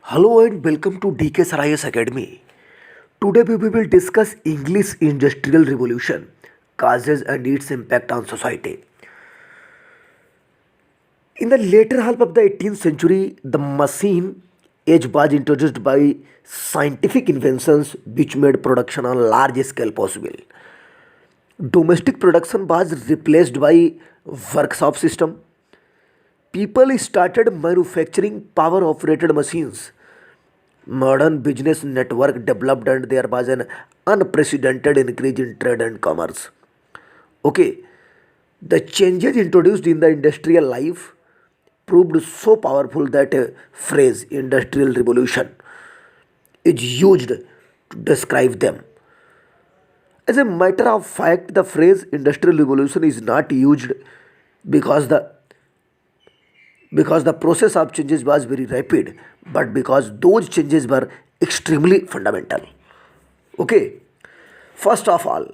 Hello and welcome to DK Sarayas Academy. Today we will discuss English Industrial Revolution, causes and its impact on society. In the later half of the 18th century, the machine age was introduced by scientific inventions which made production on large scale possible. Domestic production was replaced by workshop system. People started manufacturing power operated machines. Modern business network developed and there was an unprecedented increase in trade and commerce. Okay, the changes introduced in the industrial life proved so powerful that a phrase industrial revolution is used to describe them. As a matter of fact, the phrase industrial revolution is not used because the process of changes was very rapid, but because those changes were extremely fundamental. Okay, first of all,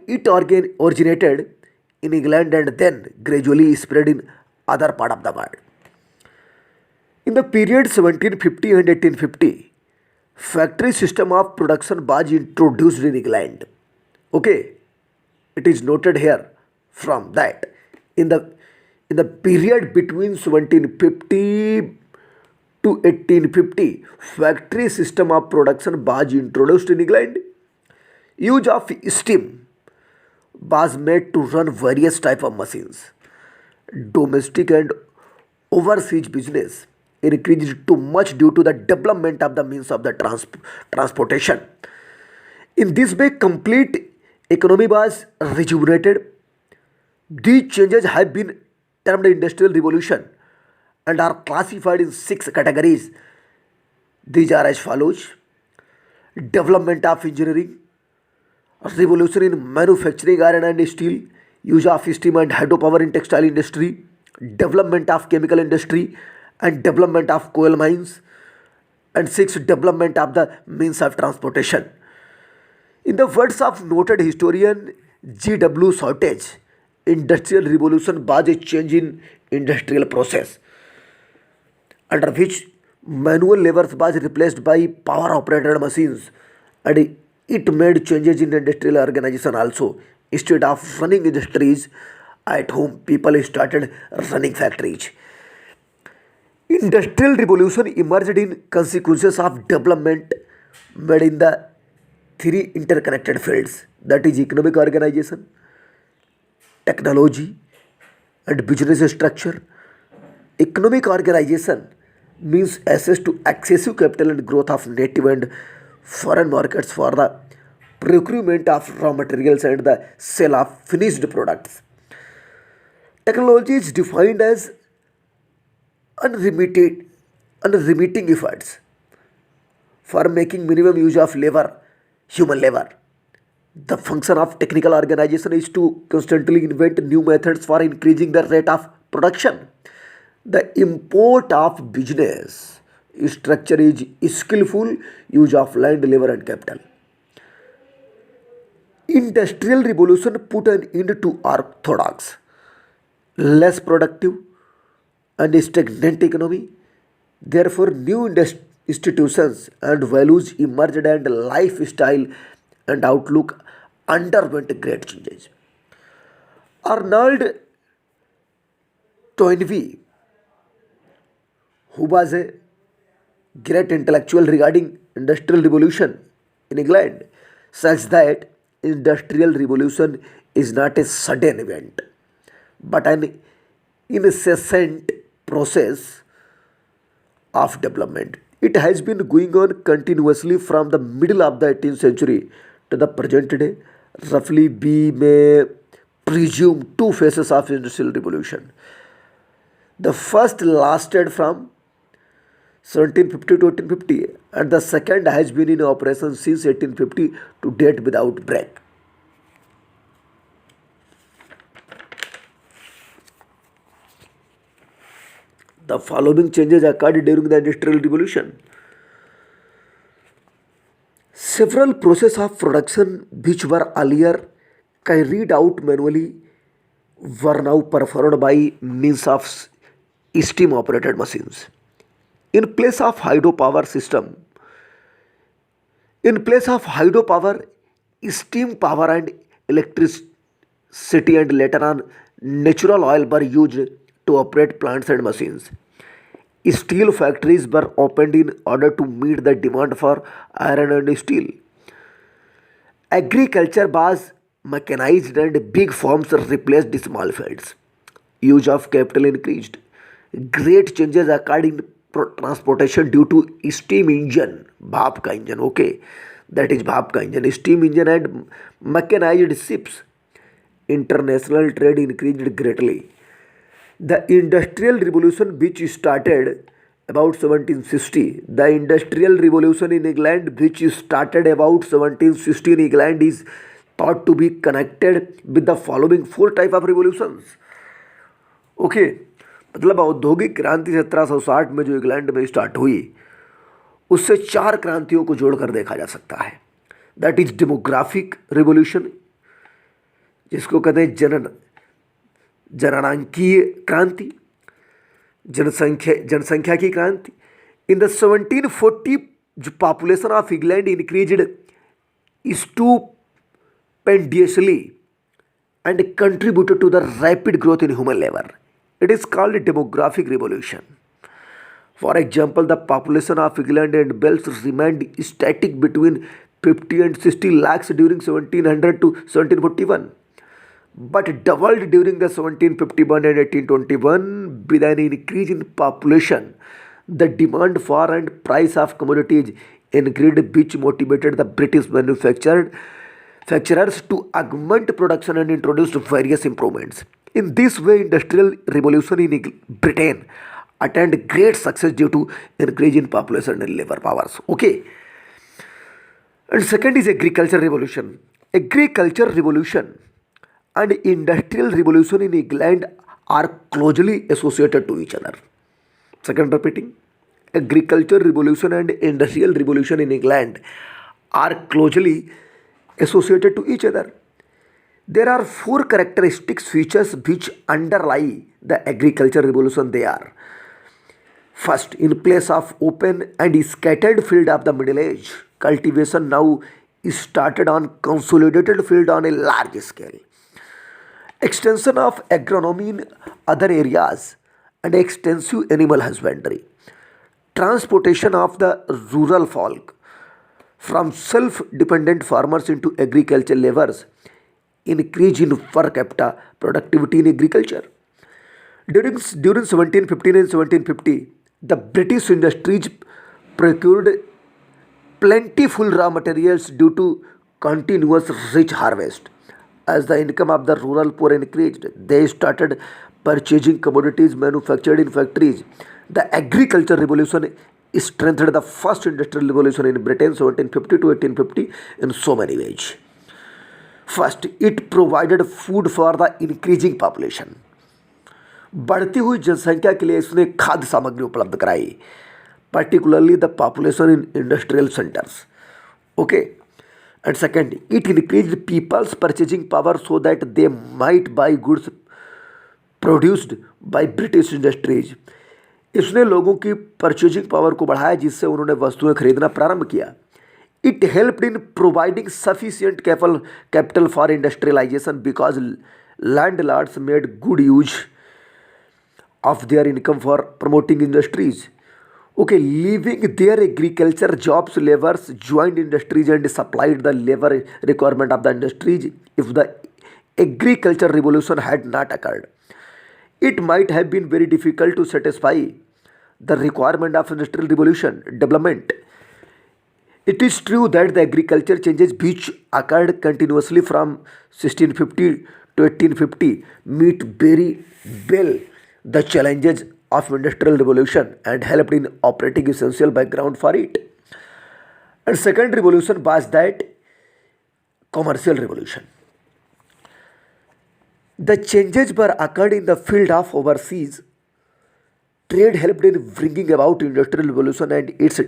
it originated in England and then gradually spread in other part of the world. In the period 1750 and 1850, factory system of production was introduced in England. Okay, it is noted here from that in the period between 1750 to 1850, factory system of production was introduced in England. Use of steam was made to run various type of machines. Domestic and overseas business increased too much due to the development of the means of the transportation. In this way, complete economy was rejuvenated. These changes have been termed industrial revolution and are classified in six categories. These are as follows: development of engineering, revolution in manufacturing iron and steel, use of steam and hydropower in textile industry, development of chemical industry, and development of coal mines, and six, development of the means of transportation. In the words of noted historian G.W. Shortage, industrial revolution was a change in industrial process under which manual labor was replaced by power operated machines, and it made changes in industrial organization also. Instead of running industries at home, people started running factories. Industrial revolution emerged in consequences of development made in the three interconnected fields, that is economic organization, technology, and business structure. Economic organization means access to excessive capital and growth of native and foreign markets for the procurement of raw materials and the sale of finished products. Technology is defined as unremitted, unremitting efforts for making minimum use of labor, human labor. The function of technical organization is to constantly invent new methods for increasing the rate of production. The import of business structure is skillful use of land, labor, and capital. Industrial revolution put an end to orthodox, less productive, and stagnant economy. Therefore, new institutions and values emerged, and lifestyle and outlook underwent great changes. Arnold Toynbee, who was a great intellectual regarding industrial revolution in England, says that industrial revolution is not a sudden event but an incessant process of development. It has been going on continuously from the middle of the 18th century to the present day. Roughly, we may presume two phases of industrial revolution. The first lasted from 1750 to 1850, and the second has been in operation since 1850 to date without break. The following changes occurred during the industrial revolution. Several processes of production which were earlier carried out manually were now performed by means of steam operated machines. In place of hydropower system, in place of hydropower, steam power and electricity and later on natural oil were used to operate plants and machines. Steel factories were opened in order to meet the demand for iron and steel. Agriculture was mechanized and big farms replaced small fields. Use of capital increased. Great changes occurred in transportation due to steam engine, भाप का engine, okay, that is भाप का engine, steam engine and mechanized ships. International trade increased greatly. The Industrial Revolution, which started about 1760, the Industrial Revolution in England, which started about 1760 in England, is thought to be connected with the following four type of revolutions. Okay, मतलब औद्योगिक क्रांति 1760 में जो England में start हुई उससे चार क्रांतियों को जोड़कर देखा जा सकता है. दैट इज डेमोग्राफिक रिवोल्यूशन, जिसको कहते हैं जननांकीय क्रांति, जनसंख्या की क्रांति. इन द 1740 जो population of England increased stupendously and contributed to the rapid growth in human labor. It is called a demographic revolution. For example, the population of England and Wales remained static between 50 and 60 lakhs during 1700 to 1741, but doubled during the 1751 and 1821 with an increase in population. The demand for and price of commodities increased, which motivated the British manufacturers to augment production and introduced various improvements. In this way, industrial revolution in Britain attained great success due to increase in population and labor powers. Okay. And second is agriculture revolution. Agriculture revolution and industrial revolution in England are closely associated to each other. Second repeating, agriculture revolution and industrial revolution in England are closely associated to each other. There are four characteristics features which underlie the agriculture revolution. They are: first, in place of open and scattered field of the Middle Age, cultivation now is started on consolidated field on a large scale. Extension of agronomy in other areas and extensive animal husbandry. Transportation of the rural folk from self-dependent farmers into agricultural laborers. Increase in per capita productivity in agriculture. During 1715 and 1750, the British industries procured plentiful raw materials due to continuous rich harvest. As the income of the rural poor increased, they started purchasing commodities manufactured in factories. The agriculture revolution strengthened the first industrial revolution in Britain 1750 to 1850 in so many ways. First, it provided food for the increasing population. बढ़ती हुई जनसंख्या के लिए इसने खाद्य सामग्री उपलब्ध कराई, particularly the population in industrial centers. Okay. And second, it increased people's purchasing power so that they might buy goods produced by British industries. इसने लोगों की परचेजिंग पावर को बढ़ाया जिससे उन्होंने वस्तुएं खरीदना प्रारंभ किया. It helped in providing sufficient capital for industrialization because landlords made good use of their income for promoting industries. Okay, leaving their agriculture jobs, laborers joined industries and supplied the labor requirement of the industries. If the agriculture revolution had not occurred, it might have been very difficult to satisfy the requirement of industrial revolution development. It is true that the agriculture changes which occurred continuously from 1650 to 1850 meet very well the challenges of industrial revolution and helped in operating essential background for it. And second revolution was that commercial revolution. The changes were occurred in the field of overseas trade helped in bringing about industrial revolution and its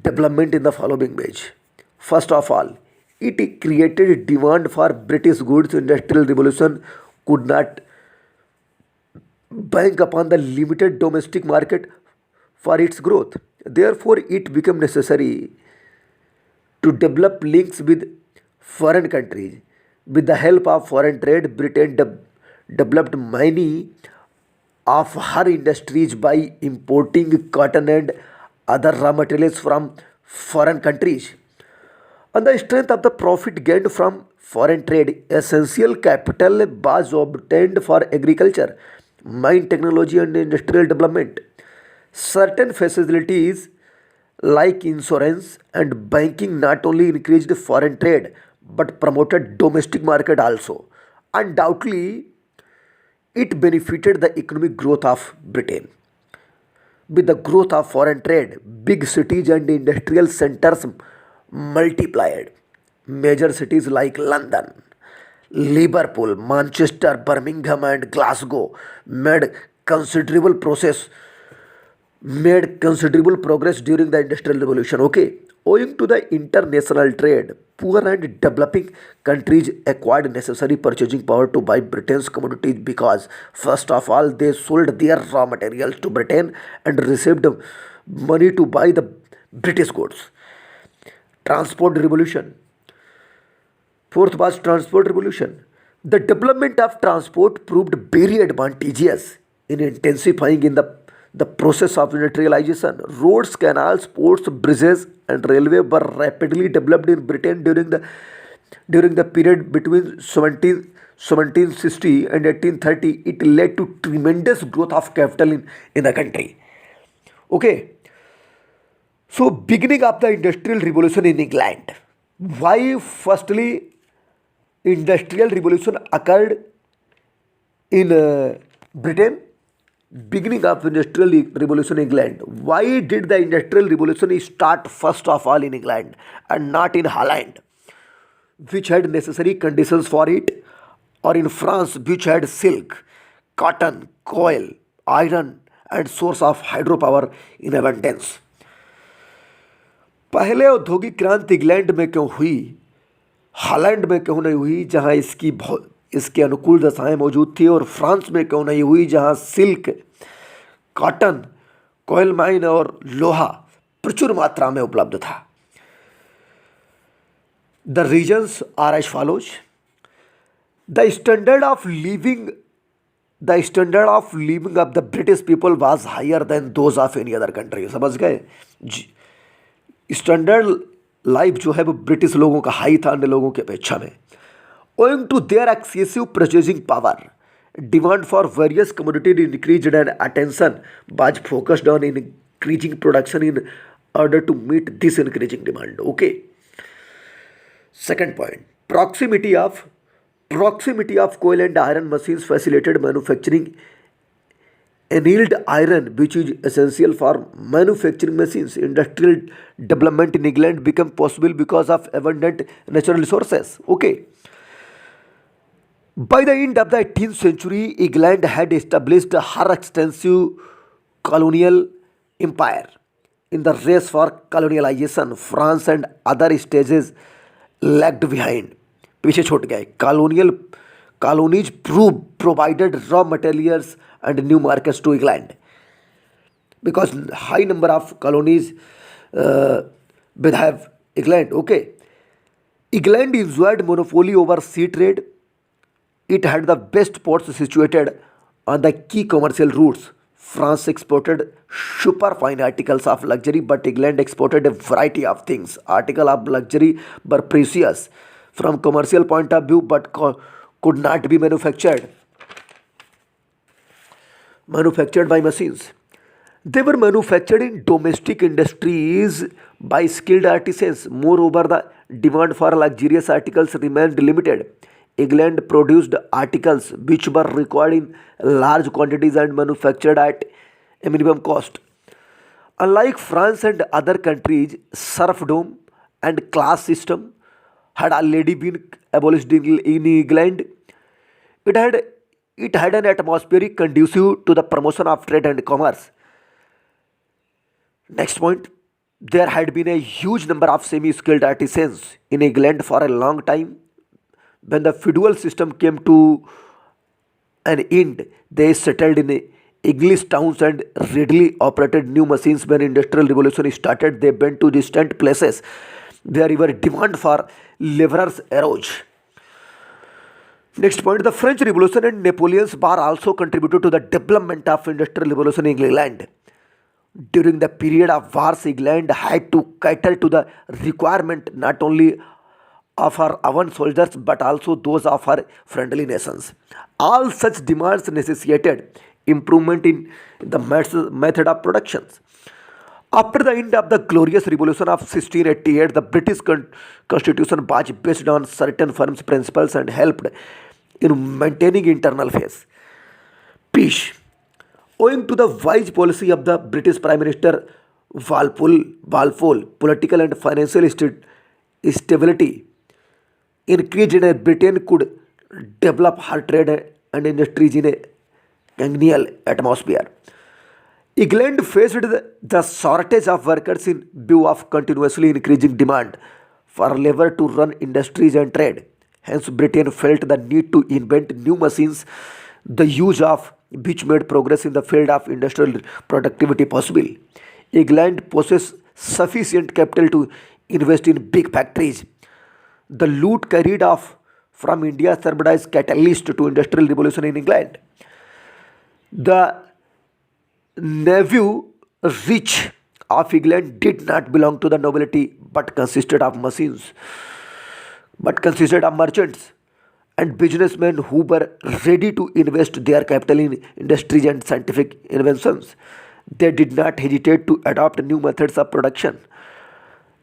development in the following ways. First of all, it created demand for British goods. Industrial revolution could not bank upon the limited domestic market for its growth. Therefore, it became necessary to develop links with foreign countries. With the help of foreign trade, Britain developed many of her industries by importing cotton and other raw materials from foreign countries. On the strength of the profit gained from foreign trade, essential capital was obtained for agriculture, mine technology, and industrial development. Certain facilities like insurance and banking not only increased foreign trade but promoted domestic market also. Undoubtedly, it benefited the economic growth of Britain. With the growth of foreign trade, big cities and industrial centers multiplied. Major cities like London, Liverpool, Manchester, Birmingham, and Glasgow made considerable process made considerable progress during the industrial revolution. Okay, owing to the international trade, poor and developing countries acquired necessary purchasing power to buy Britain's commodities because first of all they sold their raw materials to Britain and received money to buy the British goods. Transport revolution. Fourth was transport revolution. The development of transport proved very advantageous in intensifying the process of industrialization. Roads, canals, ports, bridges, and railway were rapidly developed in Britain during the period between 1760 and 1830. It led to tremendous growth of capital in the country. Okay, so beginning of the industrial revolution in England. Why firstly industrial revolution occurred in Britain? Beginning of industrial revolution in England. Why did the industrial revolution start first of all in England and not in Holland, which had necessary conditions for it, or in France, which had silk, cotton, coal, iron, and source of hydropower in abundance? पहले औद्योगिक क्रांति England में क्यों हुई, Holland में क्यों नहीं हुई जहां इसके अनुकूल दशाएं मौजूद थी, और फ्रांस में क्यों नहीं हुई जहां सिल्क, कॉटन, कोयल माइन और लोहा प्रचुर मात्रा में उपलब्ध था? The reasons are as follows. The standard of living of the British people was higher than those of any other country. समझ गए? स्टैंडर्ड लाइफ जो है वो ब्रिटिश लोगों का हाई था अन्य लोगों की अपेक्षा में. Owing to their excessive purchasing power, demand for various commodities increased and attention was focused on increasing production in order to meet this increasing demand. Okay. Second point, proximity of coal and iron machines facilitated manufacturing annealed iron, which is essential for manufacturing machines. Industrial development in England became possible because of abundant natural resources. Okay. By the end of the 18th century, England had established her extensive colonial empire. In the race for colonialization, France and other states lagged behind. पीछे छूट गए. Colonies provided raw materials and new markets to England because high number of colonies will have England. Okay, England enjoyed monopoly over sea trade. It had the best ports situated on the key commercial routes. France exported superfine articles of luxury, but England exported a variety of things. Articles of luxury were precious from commercial point of view, but could not be manufactured by machines. They were manufactured in domestic industries by skilled artisans. Moreover, the demand for luxurious articles remained limited. England produced articles which were required in large quantities and manufactured at a minimum cost. Unlike France and other countries, serfdom and class system had already been abolished in England. It had an atmosphere conducive to the promotion of trade and commerce. Next point, there had been a huge number of semi-skilled artisans in England for a long time. When the feudal system came to an end, they settled in English towns and readily operated new machines. When industrial revolution started, they went to distant places where even demand for laborers arose. Next point, the French Revolution and Napoleon's War also contributed to the development of industrial revolution in England. During the period of wars, England had to cater to the requirement not only of her own soldiers but also those of her friendly nations. All such demands necessitated improvement in the method of production. After the end of the Glorious Revolution of 1688, the British Constitution was based on certain firm principles and helped in maintaining internal peace. Owing to the wise policy of the British Prime Minister Walpole, political and financial stability increased and Britain could develop her trade and industries in a congenial atmosphere. England faced the shortage of workers in view of continuously increasing demand for labor to run industries and trade. Hence, Britain felt the need to invent new machines, the use of which made progress in the field of industrial productivity possible. England possessed sufficient capital to invest in big factories. The loot carried off from India served as catalyst to industrial revolution in England. The nephew rich of England did not belong to the nobility but consisted of merchants and businessmen who were ready to invest their capital in industries and scientific inventions. They did not hesitate to adopt new methods of production,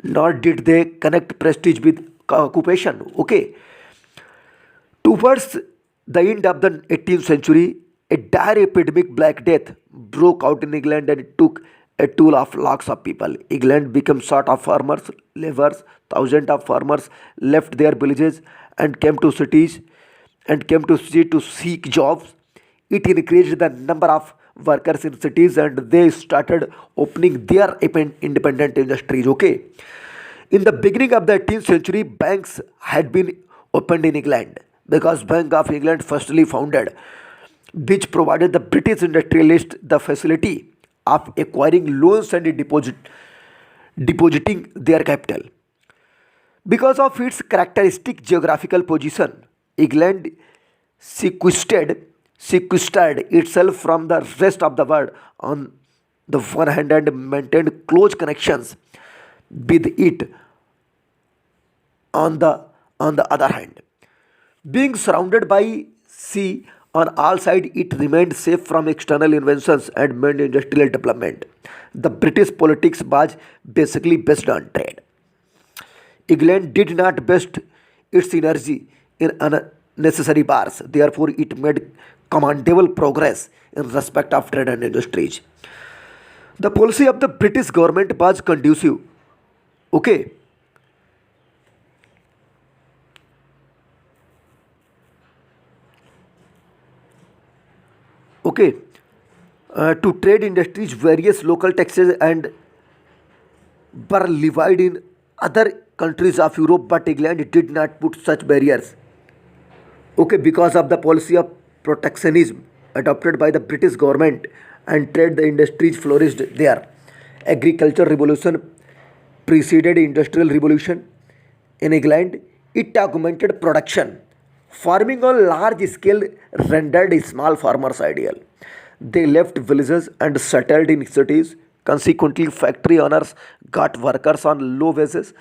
nor did they connect prestige with occupation. Okay, towards the end of the 18th century, a dire epidemic, Black Death, broke out in England and it took a toll of lakhs of people. England became short of farmers, laborers. Thousands of farmers left their villages and came to city to seek jobs. It increased the number of workers in cities and they started opening their independent industries. Okay. In the beginning of the 18th century, banks had been opened in England because Bank of England firstly founded, which provided the British industrialists the facility of acquiring loans and depositing their capital. Because of its characteristic geographical position, England sequestered itself from the rest of the world on the one hand and maintained close connections with it on the other hand. Being surrounded by sea on all sides, it remained safe from external invasions and made industrial development. The British politics was basically based on trade. England did not waste its energy in unnecessary wars, therefore, it made commendable progress in respect of trade and industries. The policy of the British government was conducive. Okay, okay, to trade industries, various local taxes and were levied in other countries of Europe, but England did not put such barriers. Okay, because of the policy of protectionism adopted by the British government and trade the industries flourished there. Agriculture revolution preceded industrial revolution in England. It augmented production. Farming on large scale rendered small farmers ideal. They left villages and settled in cities. Consequently, factory owners got workers on low wages.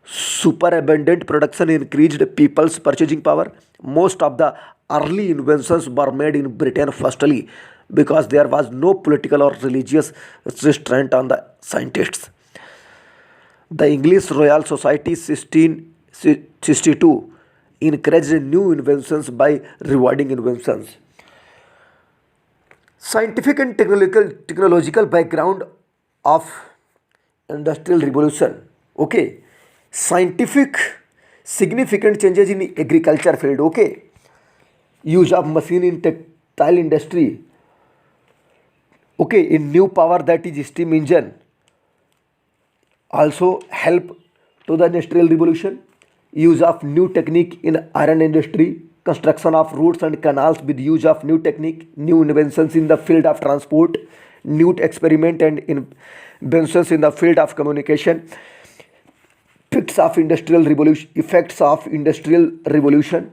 Superabundant production increased people's purchasing power. Most of the early inventions were made in Britain firstly because there was no political or religious restraint on the scientists. The English Royal Society 1662 encouraged new inventions by rewarding inventions. Scientific and technological background of industrial revolution. Okay, scientific significant changes in agriculture field. Okay, use of machine in textile industry. Okay, in new power, that is steam engine, also help to the industrial revolution. Use of new technique in iron industry, construction of roads and canals with use of new technique, new inventions in the field of transport, new experiment and inventions in the field of communication, effects of industrial revolution.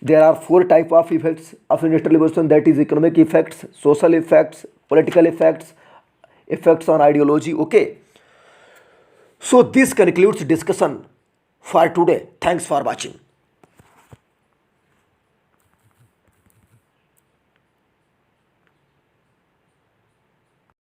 There are four type of effects of industrial revolution, that is economic effects, social effects, political effects, effects on ideology. Okay, so this concludes discussion for today. Thanks for watching.